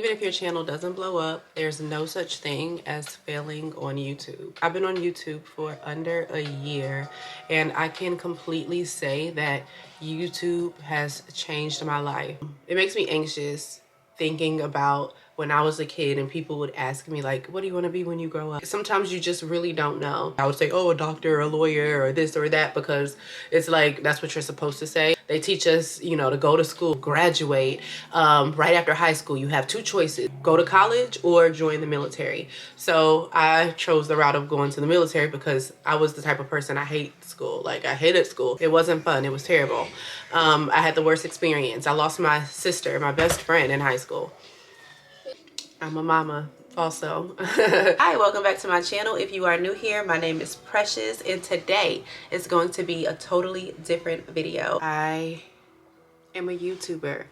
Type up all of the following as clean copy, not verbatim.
Even if your channel doesn't blow up, there's no such thing as failing on YouTube. I've been on YouTube for under a year, and I can completely say that YouTube has changed my life. It makes me anxious thinking about when I was a kid and people would ask me like, what do you want to be when you grow up? Sometimes you just really don't know. I would say, oh, a doctor, or a lawyer, or this or that, because it's like, that's what you're supposed to say. They teach us, you know, to go to school, graduate. Right after high school, you have two choices: go to college or join the military. So I chose the route of going to the military because I was the type of person, I hate school. Like, I hated school. It wasn't fun. It was terrible. I had the worst experience. I lost my sister, my best friend, in high school. I'm a mama also. Hi, welcome back to my channel. If you are new here, my name is Precious, and today is going to be a totally different video. I am a YouTuber.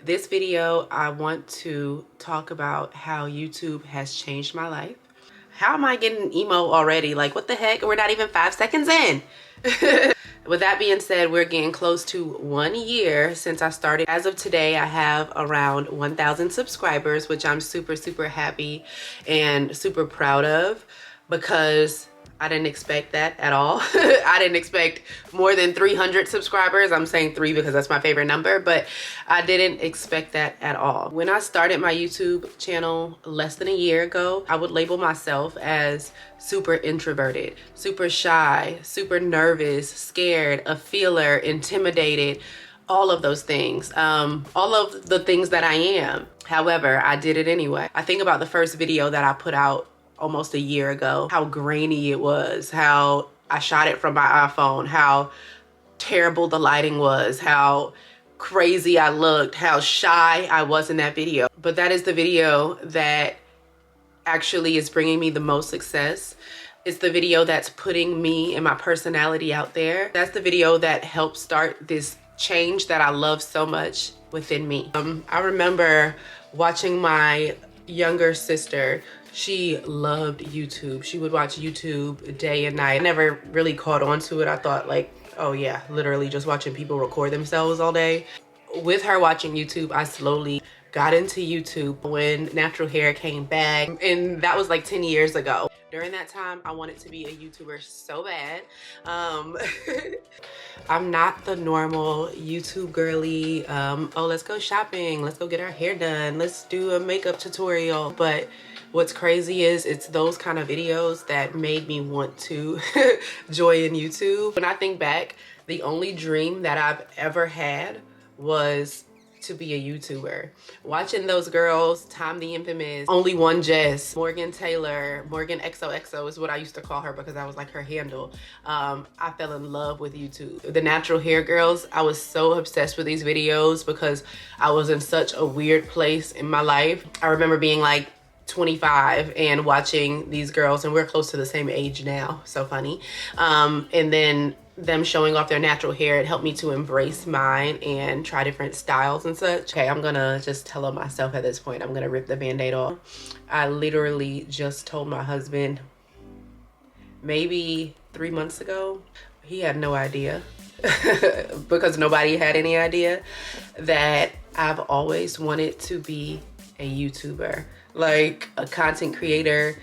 This video, I want to talk about how YouTube has changed my life. How am I getting emo already? Like, what the heck? We're not even 5 seconds in. With that being said, we're getting close to 1 year since I started. As of today, I have around 1,000 subscribers, which I'm super, super happy and super proud of, because I didn't expect that at all. I didn't expect more than 300 subscribers. I'm saying 3 because that's my favorite number, but I didn't expect that at all. When I started my YouTube channel less than a year ago, I would label myself as super introverted, super shy, super nervous, scared, a feeler, intimidated, all of those things, all of the things that I am. However, I did it anyway. I think about the first video that I put out almost a year ago, how grainy it was, how I shot it from my iPhone, how terrible the lighting was, how crazy I looked, how shy I was in that video. But that is the video that actually is bringing me the most success. It's the video that's putting me and my personality out there. That's the video that helped start this change that I love so much within me. I remember watching my younger sister. She loved YouTube. She would watch YouTube day and night. I never really caught on to it. I thought like, oh yeah, literally just watching people record themselves all day. With her watching YouTube, I slowly got into YouTube when natural hair came back, and that was like 10 years ago. During that time, I wanted to be a YouTuber so bad. I'm not the normal YouTube girly, oh, let's go shopping, let's go get our hair done, let's do a makeup tutorial. But what's crazy is it's those kind of videos that made me want to join YouTube. When I think back, the only dream that I've ever had was to be a YouTuber. Watching those girls, Time the Infamous, Only One Jess, Morgan Taylor, Morgan XOXO is what I used to call her because that was like her handle. I fell in love with YouTube. The natural hair girls, I was so obsessed with these videos because I was in such a weird place in my life. I remember being like 25 and watching these girls, and we're close to the same age now, so funny. And then them showing off their natural hair, it helped me to embrace mine and try different styles and such. Okay, I'm gonna just tell on myself at this point. I'm gonna rip the band-aid off. I literally just told my husband maybe 3 months ago. He had no idea because nobody had any idea that I've always wanted to be a YouTuber, like a content creator,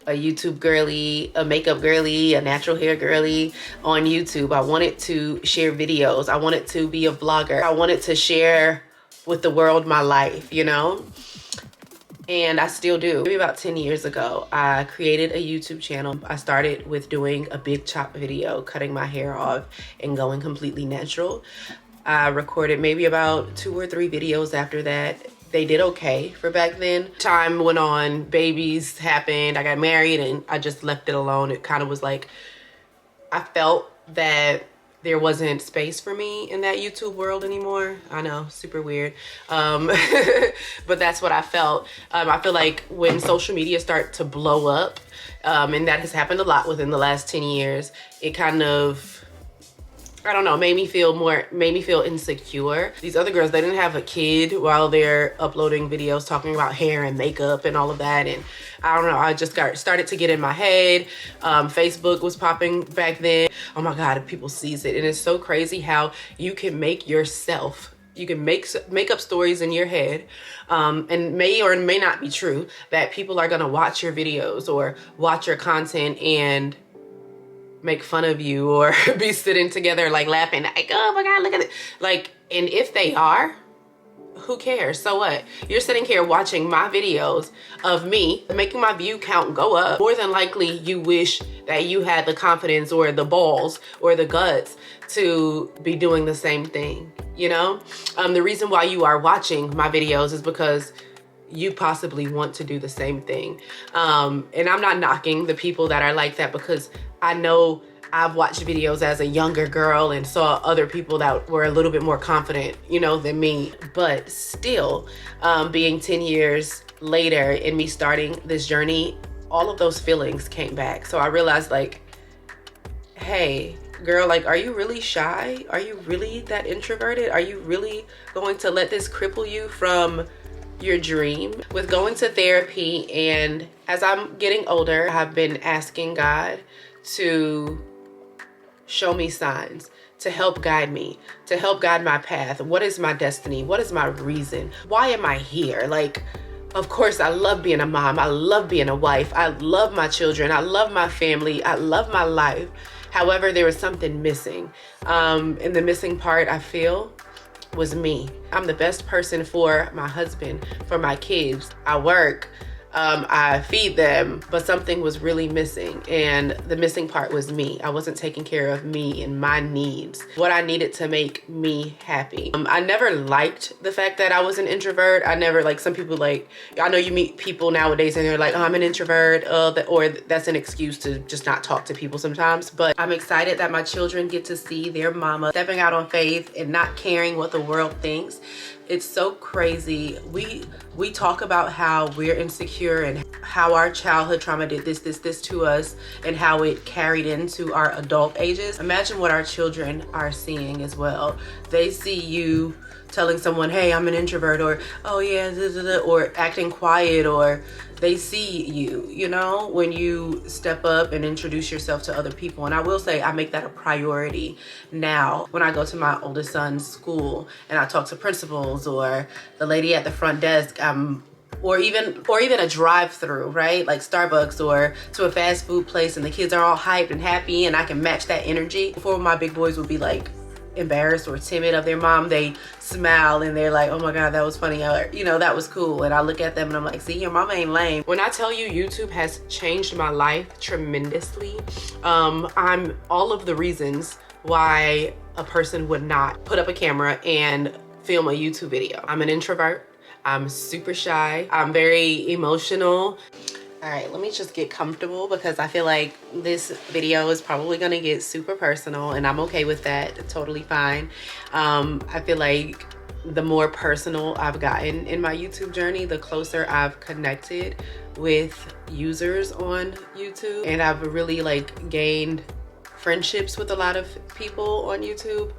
a YouTube girly, a makeup girly, a natural hair girly on YouTube. I wanted to share videos. I wanted to be a vlogger. I wanted to share with the world my life, you know? And I still do. Maybe about 10 years ago, I created a YouTube channel. I started with doing a big chop video, cutting my hair off and going completely natural. I recorded maybe about 2 or 3 videos after that. They did okay for back then. Time went on, babies happened, I got married, and I just left it alone. It kind of was like, I felt that there wasn't space for me in that YouTube world anymore. I know, super weird. But that's what I felt. I feel like when social media start to blow up, and that has happened a lot within the last 10 years, it kind of, I don't know, made me feel insecure. These other girls, they didn't have a kid while they're uploading videos talking about hair and makeup and all of that. And I don't know, I just started to get in my head. Facebook was popping back then. Oh my God, people sees it. And it's so crazy how you can make yourself You can make up stories in your head, and may or may not be true, that people are gonna watch your videos or watch your content and make fun of you or be sitting together like laughing like, oh my God, look at it. Like, and if they are, who cares? So what? You're sitting here watching my videos of me making my view count go up. More than likely you wish that you had the confidence or the balls or the guts to be doing the same thing, you know? The reason why you are watching my videos is because you possibly want to do the same thing. And I'm not knocking the people that are like that, because I know I've watched videos as a younger girl and saw other people that were a little bit more confident, you know, than me. But still, being 10 years later and me starting this journey, all of those feelings came back. So I realized, like, hey, girl, like, are you really shy? Are you really that introverted? Are you really going to let this cripple you from your dream? With going to therapy, and as I'm getting older, I've been asking God to show me signs, to help guide me, to help guide my path. What is my destiny? What is my reason? Why am I here? Like, of course, I love being a mom. I love being a wife. I love my children. I love my family. I love my life. However, there was something missing. And the missing part, I feel, was me. I'm the best person for my husband, for my kids. I work, I feed them, but something was really missing, and the missing part was me. I wasn't taking care of me and my needs, what I needed to make me happy. I never liked the fact that I was an introvert. I never, like, some people, like, I know you meet people nowadays and they're like, oh, I'm an introvert, or that's an excuse to just not talk to people sometimes. But I'm excited that my children get to see their mama stepping out on faith and not caring what the world thinks. It's so crazy. We talk about how we're insecure and how our childhood trauma did this to us, and how it carried into our adult ages. Imagine what our children are seeing as well. They see you telling someone, hey, I'm an introvert, or oh yeah, or acting quiet, or they see you, you know, when you step up and introduce yourself to other people. And I will say I make that a priority now. When I go to my oldest son's school and I talk to principals or the lady at the front desk, or even a drive-through, right? Like Starbucks or to a fast food place, and the kids are all hyped and happy, and I can match that energy. Before, my big boys would be like embarrassed or timid of their mom, they smile and they're like, oh my God, that was funny, or, you know, that was cool. And I look at them and I'm like, see, your mama ain't lame. When I tell you YouTube has changed my life tremendously, I'm all of the reasons why a person would not put up a camera and film a YouTube video. I'm an introvert. I'm super shy. I'm very emotional. All right, let me just get comfortable, because I feel like this video is probably gonna get super personal, and I'm okay with that, totally fine. I feel like the more personal I've gotten in my YouTube journey, the closer I've connected with users on YouTube, and I've really like gained friendships with a lot of people on YouTube.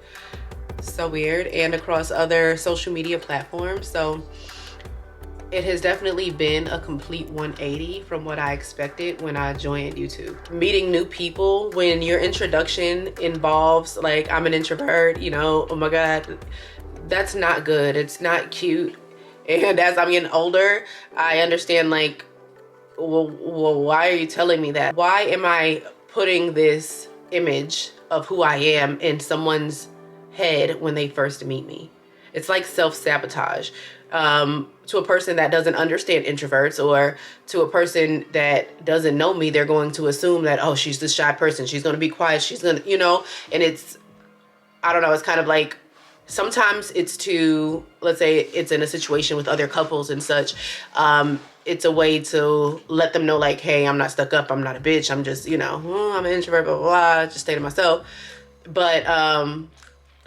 So weird. And across other social media platforms. So it has definitely been a complete 180 from what I expected when I joined YouTube. Meeting new people, when your introduction involves like, I'm an introvert, you know, oh my God, that's not good. It's not cute. And as I'm getting older, I understand, like, well, why are you telling me that? Why am I putting this image of who I am in someone's head when they first meet me? It's like self-sabotage. To a person that doesn't understand introverts, or to a person that doesn't know me, they're going to assume that, oh, she's this shy person, she's going to be quiet, she's going to, you know, and it's, I don't know, it's kind of like, sometimes it's to, let's say it's in a situation with other couples and such, it's a way to let them know, like, hey, I'm not stuck up, I'm not a bitch, I'm just, you know, I'm an introvert, blah, blah, blah, just stay to myself. But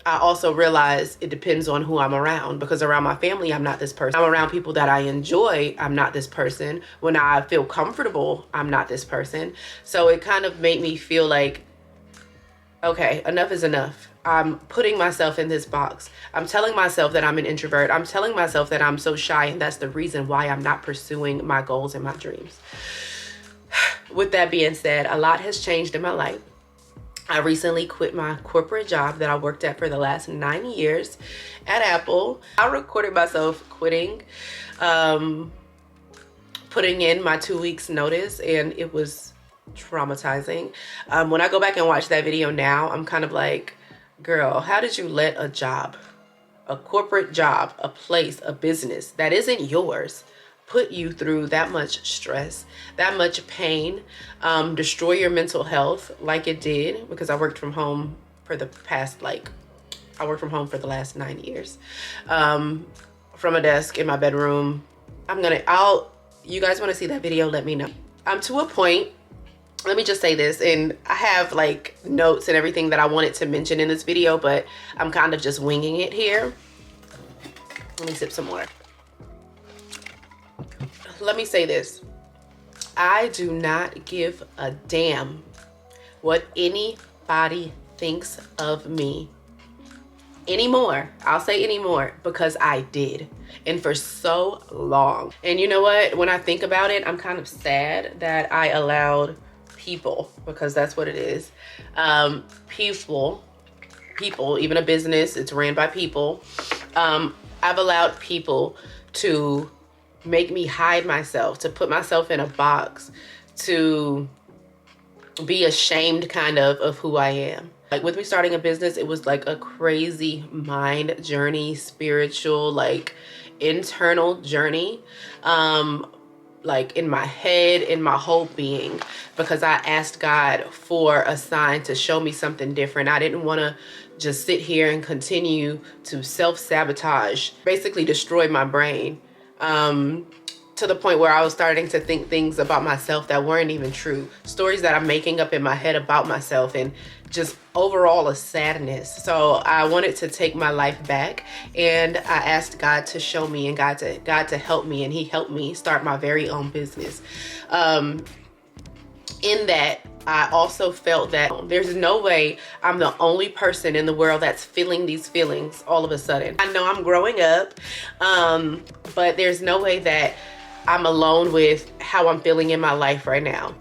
I also realize it depends on who I'm around, because around my family, I'm not this person. I'm around people that I enjoy, I'm not this person. When I feel comfortable, I'm not this person. So it kind of made me feel like, okay, enough is enough. I'm putting myself in this box. I'm telling myself that I'm an introvert. I'm telling myself that I'm so shy, and that's the reason why I'm not pursuing my goals and my dreams. With that being said, a lot has changed in my life. I recently quit my corporate job that I worked at for the last 9 years at Apple. I recorded myself quitting, putting in my 2 weeks notice, and it was traumatizing. When I go back and watch that video now, I'm kind of like, girl, how did you let a job, a corporate job, a place, a business that isn't yours, put you through that much stress, that much pain, destroy your mental health like it did? Because I worked from home for the past, I worked from home for the last 9 years, from a desk in my bedroom. You guys want to see that video, let me know. I'm to a point, let me just say this, and I have like notes and everything that I wanted to mention in this video, but I'm kind of just winging it here. Let me sip some water. Let me say this. I do not give a damn what anybody thinks of me anymore. I'll say anymore, because I did, and for so long. And you know what? When I think about it, I'm kind of sad that I allowed people, because that's what it is. People, even a business, it's ran by people. I've allowed people to make me hide myself, to put myself in a box, to be ashamed kind of who I am. Like with me starting a business, it was like a crazy mind journey, spiritual, like internal journey, like in my head, in my whole being, because I asked God for a sign to show me something different. I didn't want to just sit here and continue to self-sabotage, basically destroy my brain, to the point where I was starting to think things about myself that weren't even true. Stories that I'm making up in my head about myself, and just overall a sadness. So I wanted to take my life back, and I asked God to show me, and God to help me, and he helped me start my very own business. In that, I also felt that there's no way I'm the only person in the world that's feeling these feelings all of a sudden. I know I'm growing up, but there's no way that I'm alone with how I'm feeling in my life right now.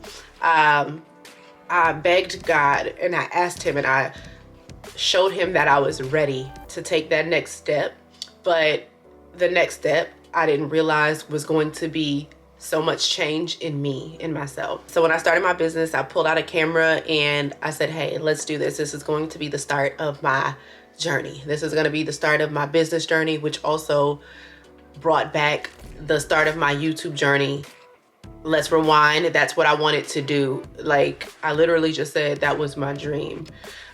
I begged God, and I asked him, and I showed him that I was ready to take that next step. But the next step I didn't realize was going to be so much change in me, in myself. So when I started my business, I pulled out a camera and I said, hey, let's do this. This is going to be the start of my journey. This is going to be the start of my business journey, which also brought back the start of my YouTube journey. Let's rewind. That's what I wanted to do. Like, I literally just said that was my dream.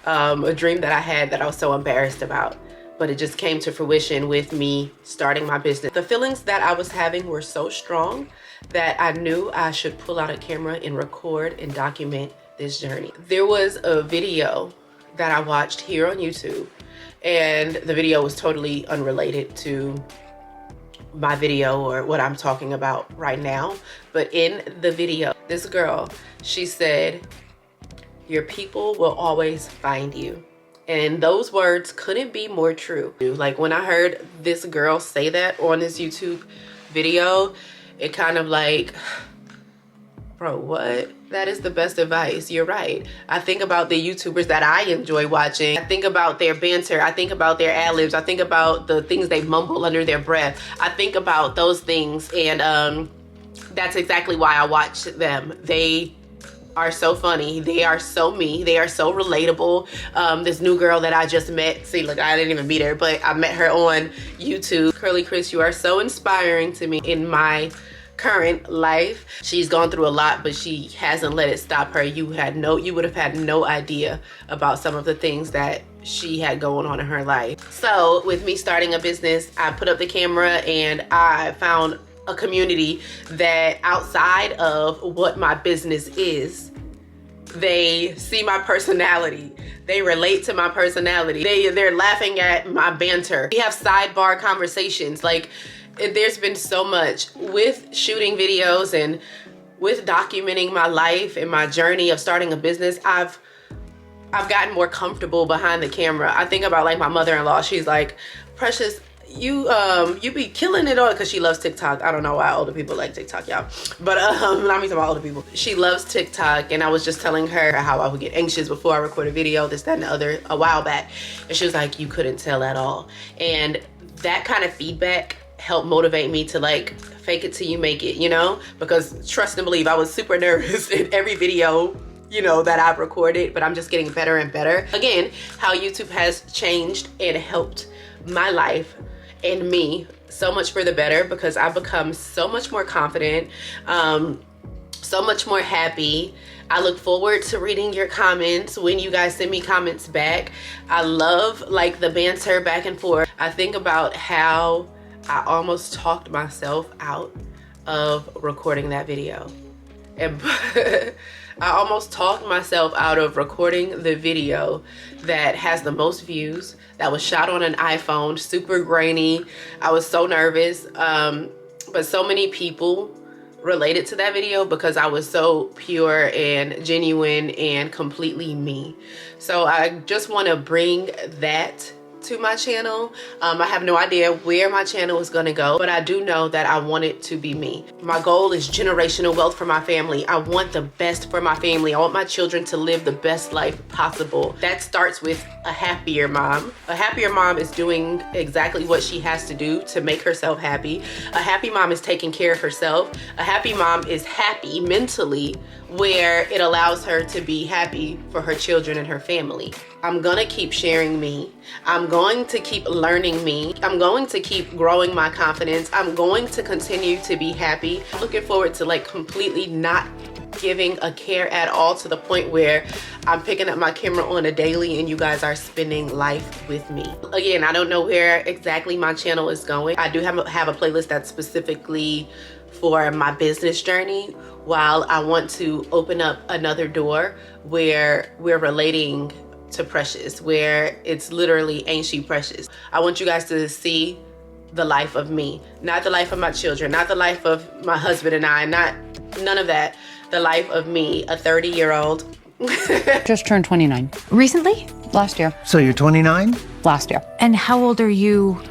A dream that I had that I was so embarrassed about, but it just came to fruition with me starting my business. The feelings that I was having were so strong that I knew I should pull out a camera and record and document this journey. There was a video that I watched here on YouTube, and the video was totally unrelated to my video or what I'm talking about right now. But in the video, this girl, she said, your people will always find you. And those words couldn't be more true. Like, when I heard this girl say that on this YouTube video, it kind of like, bro, what? That is the best advice. You're right. I think about the YouTubers that I enjoy watching. I think about their banter. I think about their ad-libs. I think about the things they mumble under their breath. I think about those things, and that's exactly why I watch them. They are so funny. They are so me. They are so relatable. This new girl that I just met, see, look, I didn't even meet her, but I met her on YouTube. Curly Chris, you are so inspiring to me in my current life. She's gone through a lot, but she hasn't let it stop her. You would have had no idea about some of the things that she had going on in her life. So with me starting a business, I put up the camera and I found a community that outside of what my business is, they see my personality. They relate to my personality. They're laughing at my banter. We have sidebar conversations. Like, there's been so much with shooting videos and with documenting my life and my journey of starting a business. I've gotten more comfortable behind the camera. I think about like my mother-in-law. She's like, Precious, you be killing it on, because she loves TikTok. I don't know why older people like TikTok, y'all, but not me talking about older people. She loves TikTok, and I was just telling her how I would get anxious before I record a video, this, that, and the other, a while back, and she was like, you couldn't tell at all. And that kind of feedback helped motivate me to like fake it till you make it, you know, because trust and believe, I was super nervous in every video, you know, that I've recorded, but I'm just getting better and better. Again, how YouTube has changed and helped my life and me so much for the better, because I've become so much more confident, so much more happy. I look forward to reading your comments when you guys send me comments back. I love like the banter back and forth. I think about how I almost talked myself out of recording that video. And I almost talked myself out of recording the video that has the most views, that was shot on an iPhone, super grainy. I was so nervous, but so many people related to that video because I was so pure and genuine and completely me. So I just want to bring that to my channel. I have no idea where my channel is gonna go, but I do know that I want it to be me. My goal is generational wealth for my family. I want the best for my family. I want my children to live the best life possible. That starts with a happier mom. A happier mom is doing exactly what she has to do to make herself happy. A happy mom is taking care of herself. A happy mom is happy mentally, where it allows her to be happy for her children and her family. I'm gonna keep sharing me. I'm going to keep learning me. I'm going to keep growing my confidence. I'm going to continue to be happy. I'm looking forward to like completely not giving a care at all, to the point where I'm picking up my camera on a daily and you guys are spending life with me. Again, I don't know where exactly my channel is going. I do have a playlist that's specifically for my business journey, while I want to open up another door where we're relating to Precious, where it's literally ain't she precious. I want you guys to see the life of me, not the life of my children, not the life of my husband and I, not none of that. The life of me, a 30-year-old. Just turned 29. Recently? Last year. So you're 29? Last year. And how old are you,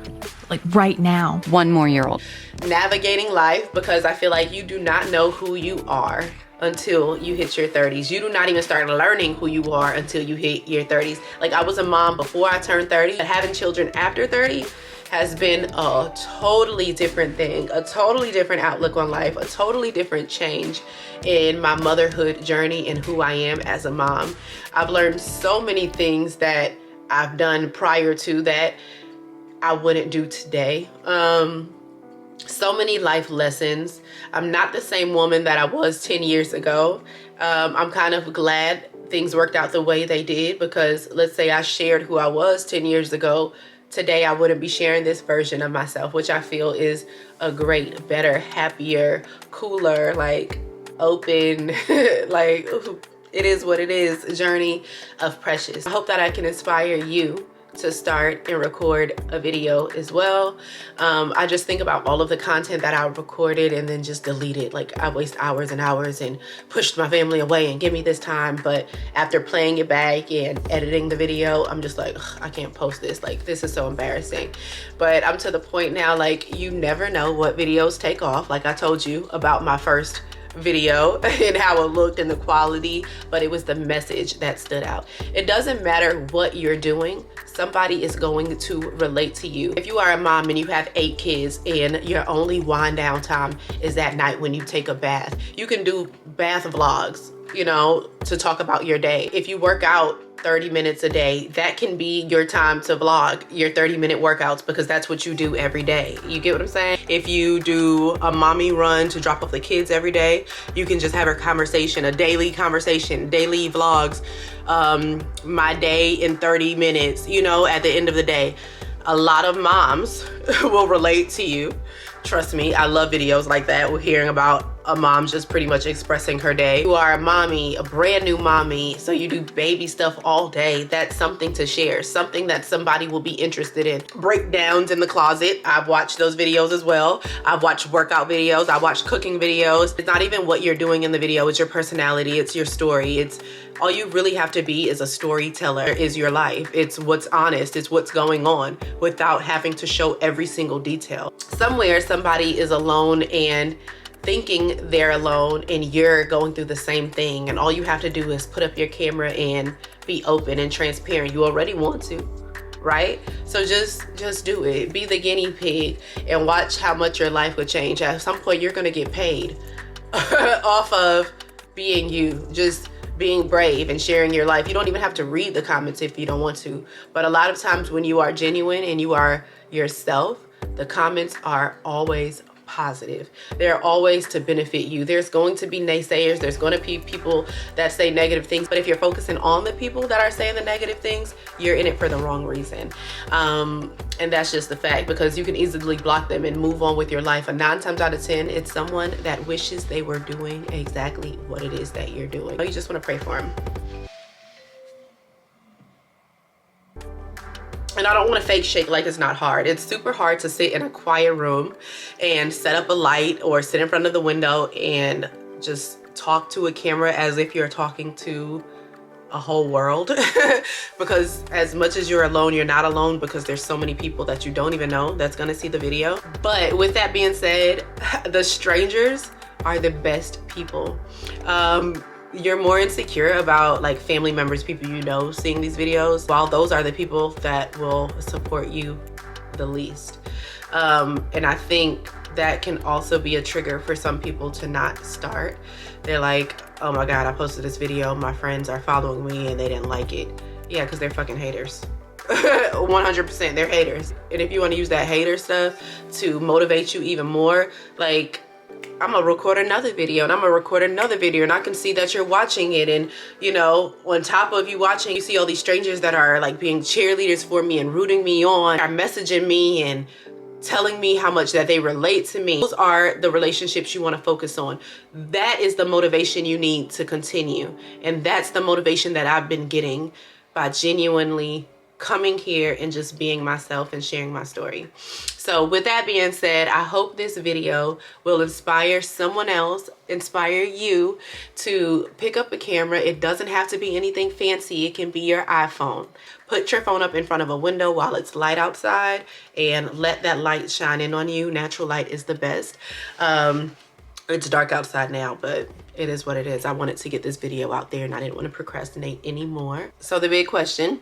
like, right now? 1 more year old. Navigating life, because I feel like you do not know who you are until you hit your 30s. You do not even start learning who you are until you hit your 30s. Like, I was a mom before I turned 30, but having children after 30 has been a totally different thing, a totally different outlook on life, a totally different change in my motherhood journey and who I am as a mom. I've learned so many things that I've done prior to that I wouldn't do today. So many life lessons. I'm not the same woman that I was 10 years ago. I'm kind of glad things worked out the way they did, because let's say I shared who I was 10 years ago, today I wouldn't be sharing this version of myself, which I feel is a great, better, happier, cooler, like open, like it is what it is, journey of Precious. I hope that I can inspire you to start and record a video as well. I just think about all of the content that I recorded and then just deleted. Like, I waste hours and hours and pushed my family away and give me this time. But after playing it back and editing the video, I'm just like, I can't post this. Like, this is so embarrassing. But I'm to the point now, like, you never know what videos take off. Like I told you about my first video and how it looked and the quality, but it was the message that stood out. It doesn't matter what you're doing, somebody is going to relate to you. If you are a mom and you have 8 kids and your only wind down time is at night when you take a bath, you can do bath vlogs, you know, to talk about your day. If you work out 30 minutes a day, that can be your time to vlog your 30-minute workouts, because that's what you do every day. You get what I'm saying? If you do a mommy run to drop off the kids every day, you can just have a conversation, a daily conversation, daily vlogs, my day in 30 minutes, you know, at the end of the day. A lot of moms will relate to you. Trust me, I love videos like that. We're hearing about a mom just pretty much expressing her day. You are a mommy, a brand new mommy, so you do baby stuff all day. That's something to share, something that somebody will be interested in. Breakdowns in the closet, I've watched those videos as well. I've watched workout videos, I watched cooking videos. It's not even what you're doing in the video, it's your personality, it's your story. It's all you really have to be is a storyteller, is your life. It's what's honest, it's what's going on without having to show every single detail. Somewhere somebody is alone and thinking they're alone and you're going through the same thing, and all you have to do is put up your camera and be open and transparent. You already want to, right? So just do it. Be the guinea pig and watch how much your life would change. At some point you're gonna get paid off of being you, just being brave and sharing your life. You don't even have to read the comments if you don't want to, but a lot of times when you are genuine and you are yourself, the comments are always positive. They're always to benefit you. There's going to be naysayers. There's going to be people that say negative things. But if you're focusing on the people that are saying the negative things, you're in it for the wrong reason. And that's just the fact, because you can easily block them and move on with your life. And 9 times out of 10, it's someone that wishes they were doing exactly what it is that you're doing. You just want to pray for them. And I don't want to fake shake like it's not hard. It's super hard to sit in a quiet room and set up a light or sit in front of the window and just talk to a camera as if you're talking to a whole world. Because as much as you're alone, you're not alone, because there's so many people that you don't even know that's gonna see the video. But with that being said, the strangers are the best people. You're more insecure about like family members, people you know, seeing these videos, while those are the people that will support you the least. And I think that can also be a trigger for some people to not start. They're like, oh my God, I posted this video, my friends are following me and they didn't like it. Yeah, because they're fucking haters. 100%, they're haters. And if you want to use that hater stuff to motivate you even more, like, I'm gonna record another video and I'm gonna record another video, and I can see that you're watching it, and you know, on top of you watching, you see all these strangers that are like being cheerleaders for me and rooting me on, are messaging me and telling me how much that they relate to me. Those are the relationships you want to focus on. That is the motivation you need to continue, and that's the motivation that I've been getting by genuinely coming here and just being myself and sharing my story. So with that being said, I hope this video will inspire someone else, inspire you to pick up a camera. It doesn't have to be anything fancy. It can be your iPhone. Put your phone up in front of a window while it's light outside and let that light shine in on you. Natural light is the best. It's dark outside now, but it is what it is. I wanted to get this video out there and I didn't want to procrastinate anymore. So the big question,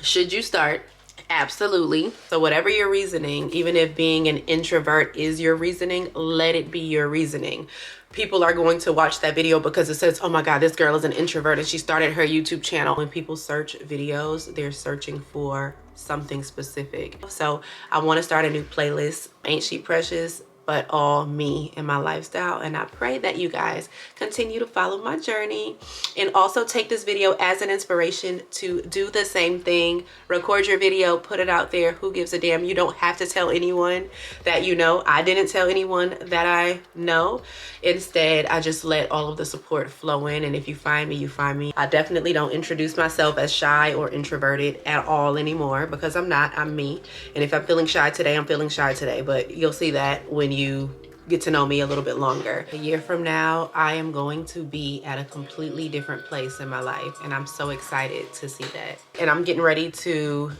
should you start? Absolutely. So whatever your reasoning, even if being an introvert is your reasoning, let it be your reasoning. People are going to watch that video because it says, oh my God, this girl is an introvert and she started her YouTube channel. When people search videos, they're searching for something specific. So I want to start a new playlist, Ain't She Precious, but all me and my lifestyle. And I pray that you guys continue to follow my journey and also take this video as an inspiration to do the same thing. Record your video, put it out there. Who gives a damn? You don't have to tell anyone that you know. I didn't tell anyone that I know. Instead, I just let all of the support flow in. And if you find me, you find me. I definitely don't introduce myself as shy or introverted at all anymore, because I'm not. I'm me. And if I'm feeling shy today, I'm feeling shy today. But you'll see that when you get to know me a little bit longer. A year from now, I am going to be at a completely different place in my life, and I'm so excited to see that. And I'm getting ready to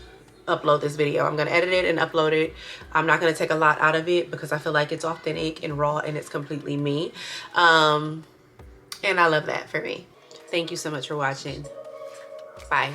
upload this video. I'm gonna edit it and upload it. I'm not gonna take a lot out of it because I feel like it's authentic and raw and it's completely me. And I love that for me. Thank you so much for watching. Bye.